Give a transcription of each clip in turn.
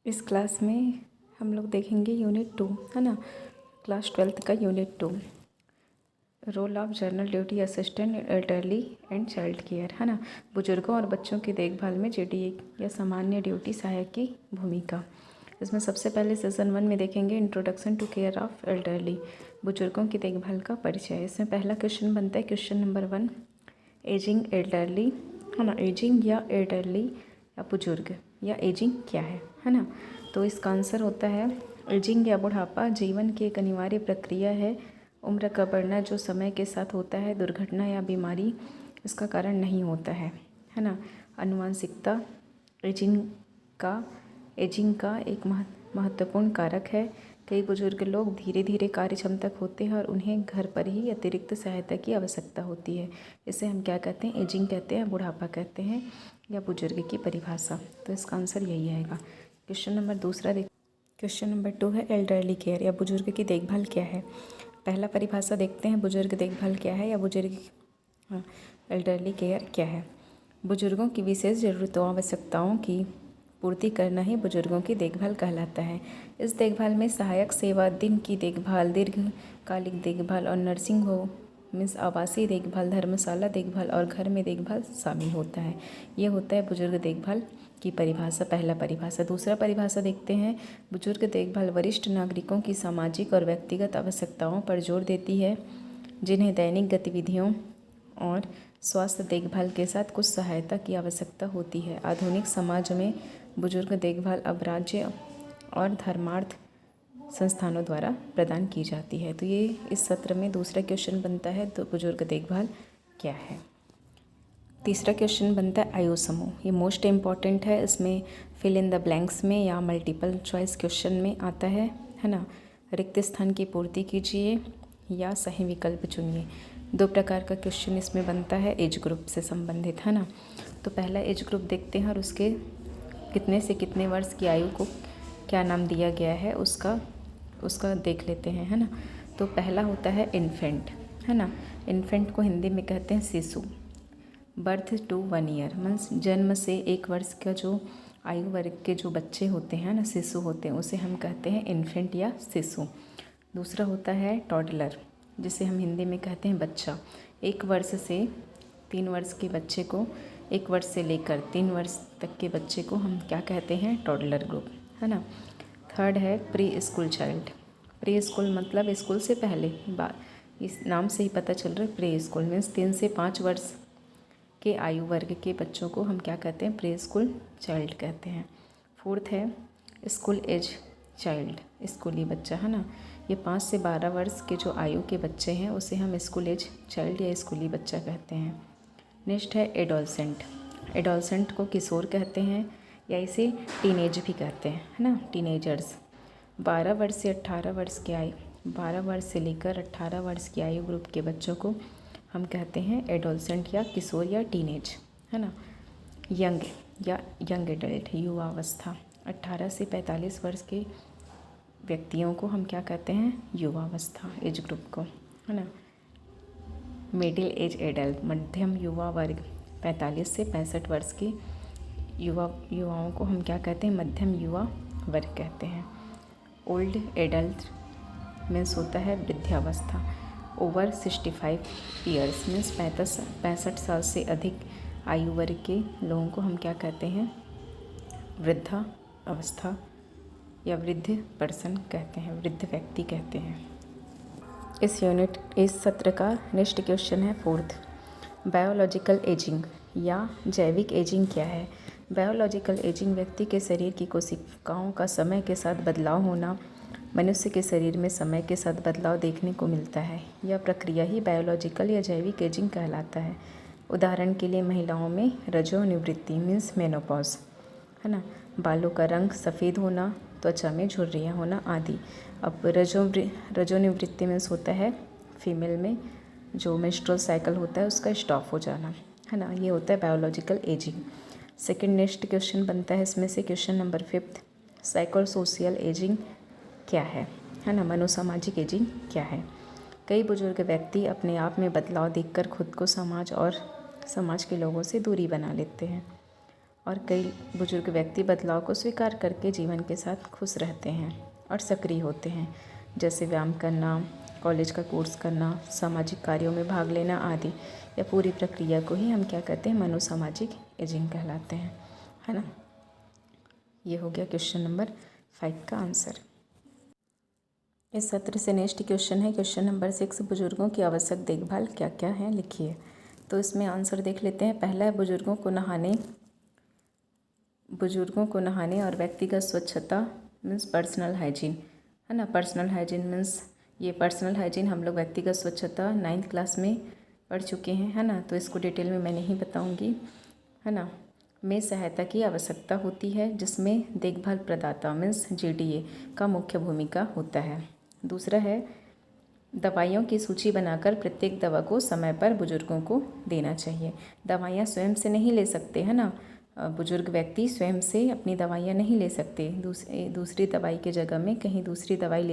इस क्लास में हम लोग देखेंगे यूनिट 2, है ना, क्लास 12th का unit 2, role of general duty assistant elderly and child care, है ना, बुजुर्गों और बच्चों की देखभाल में जेडीए या सामान्य ड्यूटी सहायक की भूमिका। इसमें सबसे पहले सेशन 1 में देखेंगे introduction to care of elderly, बुजुर्गों की देखभाल का परिचय। इसमें पहला क्वेश्चन बनता है क्वेश्चन नंबर 1, एजिंग एल्डरली, है ना, एजिंग या एल्डरली या बुजुर्ग या एजिंग क्या है ना। तो इसका आंसर होता है एजिंग या बुढ़ापा जीवन की एक अनिवार्य प्रक्रिया है। उम्र का बढ़ना जो समय के साथ होता है, दुर्घटना या बीमारी इसका कारण नहीं होता है ना। आनुवंशिकता एजिंग का एक महत्वपूर्ण कारक है। कई बुजुर्ग लोग धीरे धीरे कार्य क्षमता खोते हैं और उन्हें घर पर ही अतिरिक्त सहायता की आवश्यकता होती है। इसे हम क्या कहते हैं, एजिंग कहते हैं, बुढ़ापा कहते हैं या बुजुर्ग की परिभाषा। तो इसका आंसर यही आएगा। क्वेश्चन नंबर 2 देख, क्वेश्चन नंबर 2 है एल्डरली केयर या बुजुर्ग की देखभाल क्या है। पहला परिभाषा देखते हैं, बुजुर्ग देखभाल क्या है या बुजुर्ग एल्डरली केयर क्या है। बुजुर्गों की विशेष ज़रूरतों आवश्यकताओं की पूर्ति करना ही बुजुर्गों की देखभाल कहलाता है। इस देखभाल में सहायक सेवा, दिन की देखभाल, दीर्घकालिक देखभाल और नर्सिंग होम मीन्स आवासीय देखभाल, धर्मशाला देखभाल और घर में देखभाल शामिल होता है। ये होता है बुजुर्ग देखभाल की परिभाषा, पहला परिभाषा। दूसरा परिभाषा देखते हैं, बुजुर्ग देखभाल वरिष्ठ नागरिकों की सामाजिक और व्यक्तिगत आवश्यकताओं पर जोर देती है, जिन्हें दैनिक गतिविधियों और स्वास्थ्य देखभाल के साथ कुछ सहायता की आवश्यकता होती है। आधुनिक समाज में बुजुर्ग देखभाल अब राज्य और धर्मार्थ संस्थानों द्वारा प्रदान की जाती है। तो ये इस सत्र में दूसरा क्वेश्चन बनता है, तो बुजुर्ग देखभाल क्या है। तीसरा क्वेश्चन बनता है आयु समूह, ये मोस्ट इम्पॉर्टेंट है। इसमें फिल इन द ब्लैंक्स में या मल्टीपल चॉइस क्वेश्चन में आता है ना। रिक्त स्थान की पूर्ति कीजिए या सही विकल्प चुनिए। 2 प्रकार का क्वेश्चन इसमें बनता है एज ग्रुप से संबंधित, है ना। तो पहला एज ग्रुप देखते हैं और उसके कितने से कितने वर्ष की आयु को क्या नाम दिया गया है उसका देख लेते हैं, है ना। तो पहला होता है इन्फेंट, है ना। इन्फेंट को हिंदी में कहते हैं शिशु। बर्थ टू 1 ईयर मीन्स जन्म से 1 वर्ष का जो आयु वर्ग के जो बच्चे होते हैं ना, शिशु होते हैं, उसे हम कहते हैं इन्फेंट या शिशु। दूसरा होता है टॉडलर, जिसे हम हिंदी में कहते हैं बच्चा। 1 वर्ष से 3 वर्ष के बच्चे को, 1 वर्ष से लेकर 3 वर्ष तक के बच्चे को हम क्या कहते हैं, टॉडलर ग्रुप, है ना। थर्ड है pre school child. Pre school मतलब स्कूल से पहले, इस नाम से ही पता चल रहा है प्री स्कूल मीन्स 3 से 5 वर्ष के आयु वर्ग के बच्चों को हम क्या कहते हैं, प्री स्कूल चाइल्ड कहते हैं। फोर्थ है स्कूल एज चाइल्ड, स्कूली बच्चा, है ना। ये 5 से 12 वर्ष के जो आयु के बच्चे हैं उसे हम स्कूल एज चाइल्ड या स्कूली बच्चा कहते हैं। नेक्स्ट है एडोलसेंट। एडोलसेंट को किशोर कहते हैं या इसे टीनेज भी कहते हैं, है ना, टीनेजर्स। 12 वर्ष से 18 वर्ष के आयु 12 वर्ष से लेकर 18 वर्ष की आयु ग्रुप के बच्चों को हम कहते हैं एडोलसेंट या किशोर या टीनेज, है ना। यंग एडल्ट, युवा अवस्था। 18 से 45 वर्ष के व्यक्तियों को हम क्या कहते हैं, युवा अवस्था एज ग्रुप को, है ना। मिडिल एज एडल्ट, मध्यम युवा वर्ग। 45 से 65 वर्ष के युवाओं को हम क्या कहते हैं, मध्यम युवा वर्ग कहते हैं। ओल्ड एडल्ट मीन्स होता है वृद्धावस्था। ओवर 65 ईयर्स मीन्स 65 साल से अधिक आयु वर्ग के लोगों को हम क्या कहते हैं, वृद्धा अवस्था या वृद्ध पर्सन कहते हैं, वृद्ध व्यक्ति कहते हैं। इस सत्र का नेक्स्ट क्वेश्चन है 4th, बायोलॉजिकल एजिंग या जैविक एजिंग क्या है। बायोलॉजिकल एजिंग व्यक्ति के शरीर की कोशिकाओं का समय के साथ बदलाव होना। मनुष्य के शरीर में समय के साथ बदलाव देखने को मिलता है। यह प्रक्रिया ही बायोलॉजिकल या जैविक एजिंग कहलाता है। उदाहरण के लिए महिलाओं में रजोनिवृत्ति मीन्स मेनोपॉज, है ना, बालों का रंग सफ़ेद होना, त्वचा में झुर्रियाँ होना आदि। अब रजोनिवृत्ति मीन्स होता है फीमेल में जो मेंस्ट्रुअल साइकिल होता है उसका स्टॉप हो जाना, है ना। ये होता है biological ageing. Second next question बनता है इसमें से क्वेश्चन नंबर 5, साइकोसोशियल एजिंग क्या है ना, मनोसामाजिक एजिंग क्या है। कई बुजुर्ग व्यक्ति अपने आप में बदलाव देखकर खुद को समाज और समाज के लोगों से दूरी बना लेते हैं। और कई बुजुर्ग व्यक्ति बदलाव को स्वीकार करके जीवन के साथ खुश रहते हैं और सक्रिय होते हैं, जैसे व्यायाम करना, कॉलेज का कोर्स करना, सामाजिक कार्यों में भाग लेना आदि। या पूरी प्रक्रिया को ही हम क्या कहते हैं, मनोसामाजिक एजिंग कहलाते हैं, है ना। ये हो गया क्वेश्चन नंबर 5 का आंसर। इस सत्र से नेक्स्ट क्वेश्चन है क्वेश्चन नंबर 6, बुजुर्गों की आवश्यक देखभाल क्या क्या है, लिखिए। तो इसमें आंसर देख लेते हैं। पहला है बुजुर्गों को नहाने और व्यक्तिगत स्वच्छता मीन्स पर्सनल हाइजीन, है ना। पर्सनल हाइजीन मीन्स ये पर्सनल हाइजीन हम लोग व्यक्तिगत स्वच्छता 9th क्लास में पढ़ चुके हैं, है ना। तो इसको डिटेल में मैं नहीं बताऊंगी, है ना। में सहायता की आवश्यकता होती है, जिसमें देखभाल प्रदाता मीन्स GDA का मुख्य भूमिका होता है। दूसरा है दवाइयों की सूची बनाकर प्रत्येक दवा को समय पर बुजुर्गों को देना चाहिए। दवाइयाँ स्वयं से नहीं ले सकते, है ना। बुजुर्ग व्यक्ति स्वयं से अपनी दवाइयाँ नहीं ले सकते, दूसरी दवाई के जगह में कहीं दूसरी दवाई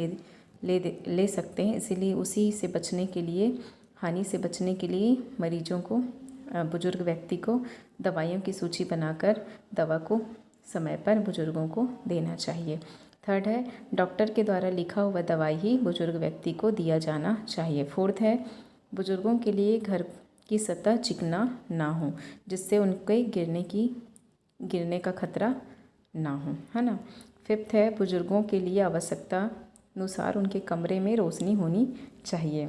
ले सकते हैं। इसीलिए उसी से बचने के लिए, हानि से बचने के लिए मरीजों को, बुजुर्ग व्यक्ति को दवाइयों की सूची बनाकर दवा को समय पर बुजुर्गों को देना चाहिए। थर्ड है डॉक्टर के द्वारा लिखा हुआ दवाई ही बुजुर्ग व्यक्ति को दिया जाना चाहिए। फोर्थ है बुजुर्गों के लिए घर की सतह चिकना ना हो, जिससे उनके गिरने का खतरा ना हो, है ना। फिफ्थ है बुजुर्गों के लिए आवश्यकता अनुसार उनके कमरे में रोशनी होनी चाहिए।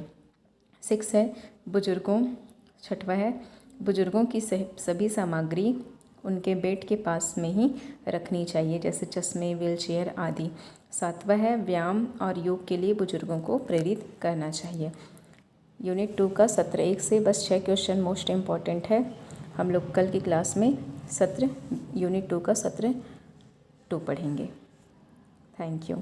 छठवा है बुजुर्गों की सभी सामग्री उनके बेड के पास में ही रखनी चाहिए, जैसे चश्मे, व्हीलचेयर आदि। सातवां है व्यायाम और योग के लिए बुजुर्गों को प्रेरित करना चाहिए। यूनिट 2 का सत्र 1 से बस 6 क्वेश्चन मोस्ट इम्पॉर्टेंट है। हम लोग कल की क्लास में यूनिट 2 का सत्र 2 पढ़ेंगे। Thank you.